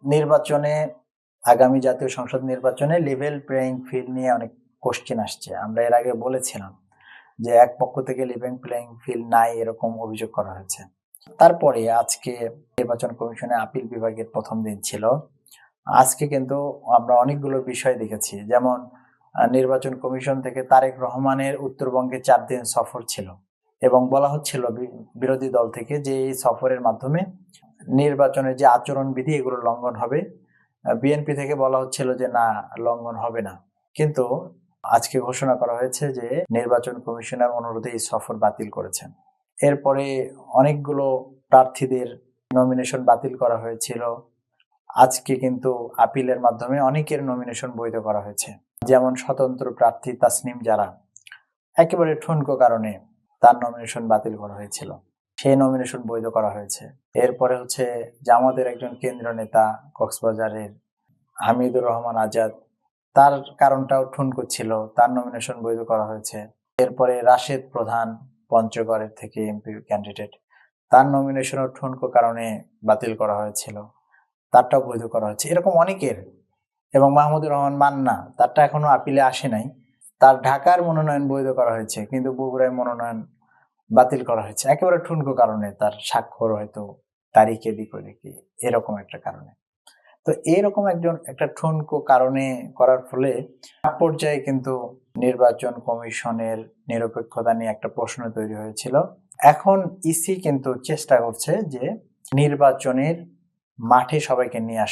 নির্বাচনে আগামী জাতীয় সংসদ নির্বাচনে লেভেল প্লেইং ফিল্ড নিয়ে অনেক কোশ্চেন আসছে। আমরা এর আগে বলেছিলাম যে এক পক্ষ থেকে লেভেল প্লেইং ফিল্ড নাই, এরকম অভিযোগ করা হয়েছে। তারপরে আজকে নির্বাচন কমিশনে আপিল বিভাগের প্রথম দিন ছিল। আজকে কিন্তু আমরা অনেকগুলো বিষয় দেখেছি, যেমন নির্বাচন কমিশন থেকে তারেক রহমানের উত্তরবঙ্গে 4 দিন সফর ছিল এবং বলা হচ্ছিল বিরোধী দল থেকে যে এই সফরের মাধ্যমে নির্বাচনের যে আচরণবিধি এগুলো লঙ্ঘন হবে। বিএনপি থেকে বলা হচ্ছিল যে না, লঙ্ঘন হবে না, কিন্তু আজকে ঘোষণা করা হয়েছে যে নির্বাচন কমিশনের অনুরোধে এই সফর বাতিল করেছেন। এরপরে অনেকগুলো প্রার্থীদের নমিনেশন বাতিল করা হয়েছিল। আজকে কিন্তু আপিলের মাধ্যমে অনেকের নমিনেশন বৈধ করা হয়েছে, যেমন স্বতন্ত্র প্রার্থী তাসনিম জারা, একেবারে ঠুনকো কারণে তার নমিনেশন বাতিল করা হয়েছিল, সেই নমিনেশন বৈধ করা হয়েছে। এরপরে হচ্ছে জামাতের একজন কেন্দ্রীয় নেতা কক্সবাজারের হামিদুর রহমান আজাদ, তার কারণটাও ঠুনকো ছিল, তার নমিনেশন বৈধ করা হয়েছে। এরপরে রাশেদ প্রধান পঞ্চগড়ের থেকে এমপি ক্যান্ডিডেট, তার নমিনেশনও ঠুনকো কারণে বাতিল করা হয়েছিল, তারটাও বৈধ করা হয়েছে। এরকম অনেকের, এবং মাহমুদুর রহমান মান্না, তারটা এখনো আপিলে আসে নাই, তার ঢাকার মনোনয়ন বৈধ করা হয়েছে কিন্তু বগুড়ায় মনোনয়ন বাতিল করা হয়েছে একেবারে ঠুনকো কারণে, তার স্বাক্ষর হয়তো তারিখে দিক ওদিকে, এরকম একটা কারণে। তো এরকম একটা ঠুনকো কারণে করার ফলে এক পর্যায়ে কিন্তু নির্বাচন কমিশনের নিরপেক্ষতা নিয়ে একটা প্রশ্ন তৈরি হয়েছিল। এখন ইসি কিন্তু চেষ্টা করছে যে নির্বাচনের মাঠে সবাইকে নিয়ে আসা।